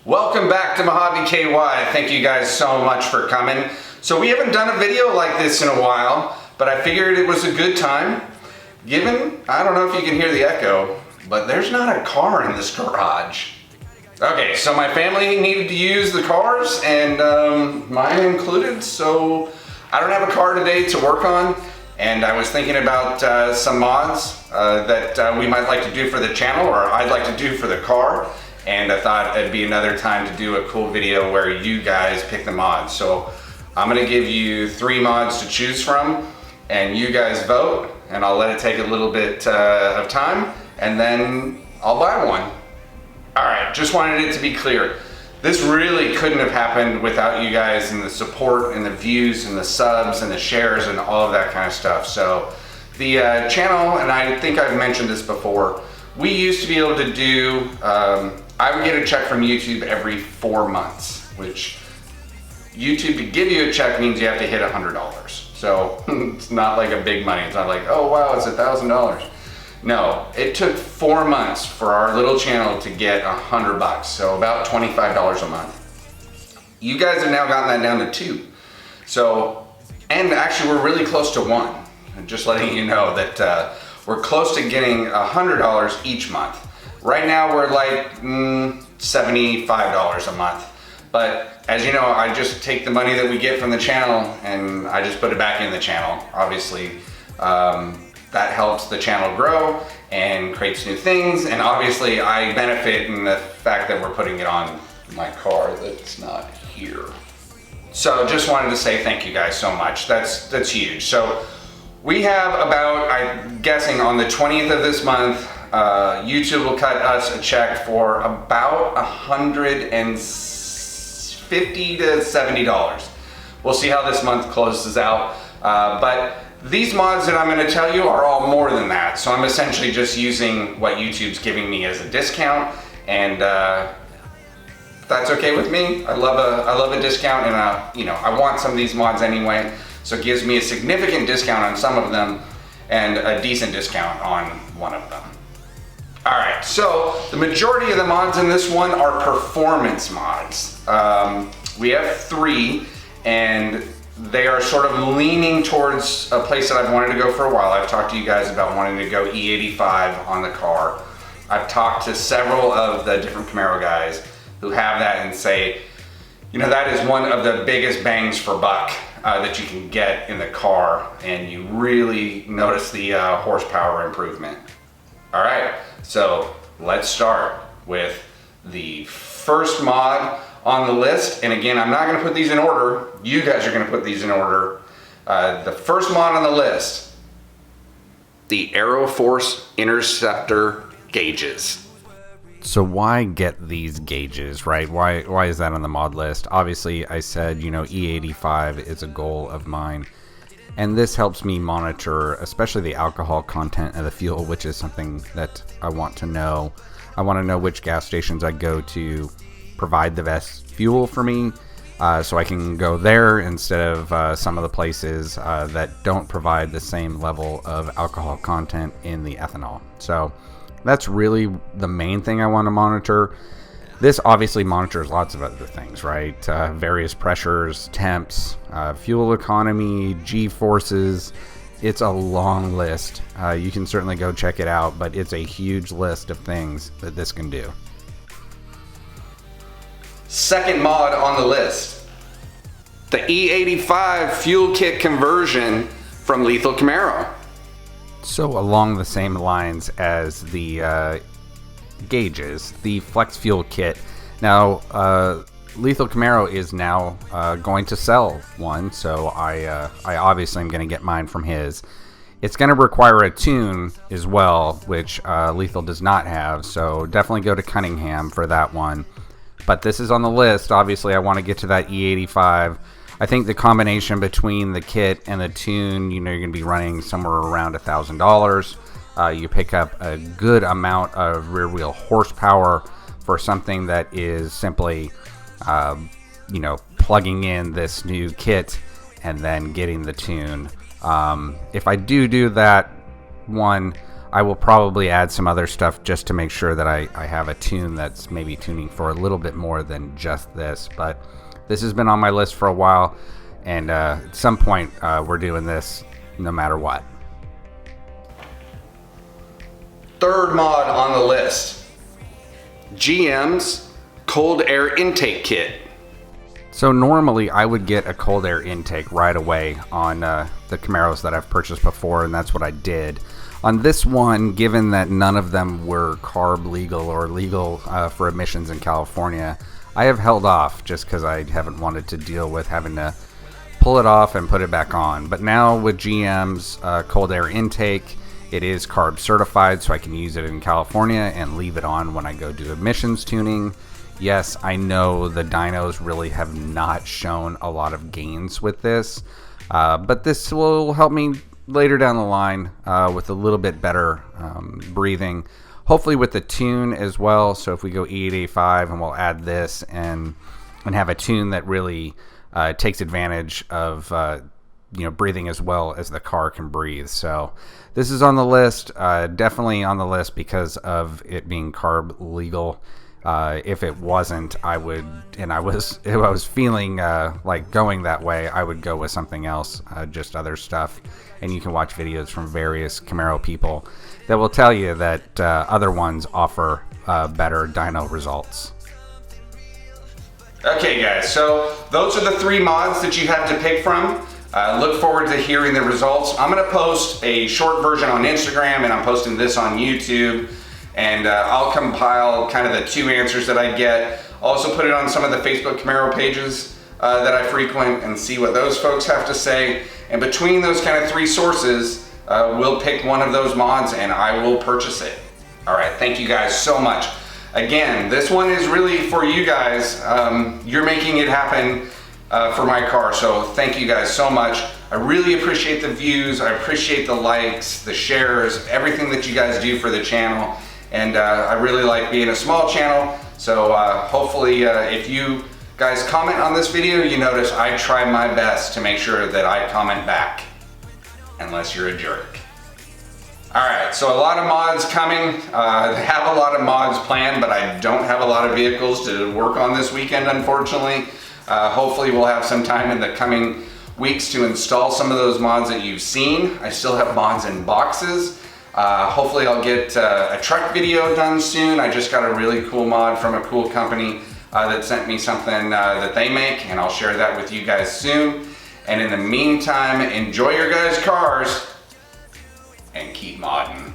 Welcome back to Mojave KY. Thank you guys so much for coming. So we haven't done a video like this in a while, but I figured it was a good time. Given, I don't know if you can hear the echo, but there's not a car in this garage. Okay, so my family needed to use the cars, and mine included, so I don't have a car today to work on, and I was thinking about some mods that we might like to do for the channel, or I'd like to do for the car. And I thought it'd be another time to do a cool video where you guys pick the mods. So I'm gonna give you 3 mods to choose from, and you guys vote, and I'll let it take a little bit of time, and then I'll buy one. All right, just wanted it to be clear. This really couldn't have happened without you guys and the support and the views and the subs and the shares and all of that kind of stuff. So the channel, and I think I've mentioned this before, we used to be able to do, I would get a check from YouTube every 4 months, which YouTube to give you a check means you have to hit $100. So it's not like a big money. It's not like, oh wow, it's $1,000. No, it took 4 months for our little channel to get $100, so about $25 a month. You guys have now gotten that down to 2. So, and actually we're really close to 1. I'm just letting you know that we're close to getting $100 each month. Right now we're like $75 a month. But as you know, I just take the money that we get from the channel and I just put it back in the channel. Obviously, that helps the channel grow and creates new things. And obviously I benefit in the fact that we're putting it on my car that's not here. So just wanted to say thank you guys so much. That's huge. So we have about, I'm guessing on the 20th of this month, YouTube will cut us a check for about $150 to $70. We'll see how this month closes out. But these mods that I'm going to tell you are all more than that. So I'm essentially just using what YouTube's giving me as a discount, and that's okay with me. I love a discount, and you know, I want some of these mods anyway. So it gives me a significant discount on some of them and a decent discount on one of them. All right, so the majority of the mods in this one are performance mods. We have 3, and they are sort of leaning towards a place that I've wanted to go for a while. I've talked to you guys about wanting to go E85 on the car. I've talked to several of the different Camaro guys who have that and say, you know, that is one of the biggest bangs for buck that you can get in the car, and you really notice the horsepower improvement. All right, so let's start with the first mod on the list. And again, I'm not gonna put these in order. You guys are gonna put these in order. The first mod on the list, the Aeroforce Interceptor gauges. So why get these gauges, right? Why is that on the mod list? Obviously, I said, you know, E85 is a goal of mine. And this helps me monitor, especially the alcohol content of the fuel, which is something that I want to know. I want to know which gas stations I go to provide the best fuel for me, so I can go there instead of some of the places that don't provide the same level of alcohol content in the ethanol. So that's really the main thing I want to monitor. This obviously monitors lots of other things, right? Various pressures, temps, fuel economy, G-forces. It's a long list. You can certainly go check it out, but it's a huge list of things that this can do. Second mod on the list, the E85 fuel kit conversion from Lethal Camaro. So along the same lines as the gauges, the flex fuel kit. Now, Lethal Camaro is now going to sell one, so I obviously am going to get mine from his. It's going to require a tune as well, which Lethal does not have, so definitely go to Cunningham for that one. But this is on the list. Obviously, I want to get to that E85. I think the combination between the kit and the tune, you know, you're going to be running somewhere around $1,000. You pick up a good amount of rear wheel horsepower for something that is simply, you know, plugging in this new kit and then getting the tune. If I do that, one, I will probably add some other stuff just to make sure that I have a tune that's maybe tuning for a little bit more than just this. But this has been on my list for a while, and at some point we're doing this no matter what. Third mod on the list, GM's cold air intake kit. So normally I would get a cold air intake right away on the Camaros that I've purchased before, and that's what I did. On this one, given that none of them were carb legal or legal for emissions in California, I have held off just because I haven't wanted to deal with having to pull it off and put it back on. But now with GM's cold air intake, it is carb certified, so I can use it in California and leave it on when I go do emissions tuning. Yes, I know the dynos really have not shown a lot of gains with this, but this will help me later down the line with a little bit better breathing, hopefully with the tune as well. So if we go E885 and we'll add this and have a tune that really takes advantage of breathing as well as the car can breathe. So this is on the list, definitely on the list because of it being carb legal. If it wasn't, I would, and if I was feeling like going that way, I would go with something else, just other stuff. And you can watch videos from various Camaro people that will tell you that other ones offer better dyno results. Okay guys, so those are the 3 mods that you have to pick from. Look forward to hearing the results. I'm going to post a short version on Instagram, and I'm posting this on YouTube. And I'll compile kind of the 2 answers that I get. Also put it on some of the Facebook Camaro pages that I frequent and see what those folks have to say. And between those kind of 3 sources, we'll pick one of those mods and I will purchase it. All right, thank you guys so much. Again, this one is really for you guys. You're making it happen for my car, so thank you guys so much. I really appreciate the views. I appreciate the likes, the shares, everything that you guys do for the channel. And I really like being a small channel, so hopefully if you guys comment on this video, you notice I try my best to make sure that I comment back, unless you're a jerk. Alright, so a lot of mods coming. I have a lot of mods planned, but I don't have a lot of vehicles to work on this weekend, unfortunately. Hopefully we'll have some time in the coming weeks to install some of those mods that you've seen. I still have mods in boxes. Hopefully I'll get a truck video done soon. I just got a really cool mod from a cool company that sent me something that they make, and I'll share that with you guys soon. And in the meantime, enjoy your guys' cars and keep modding.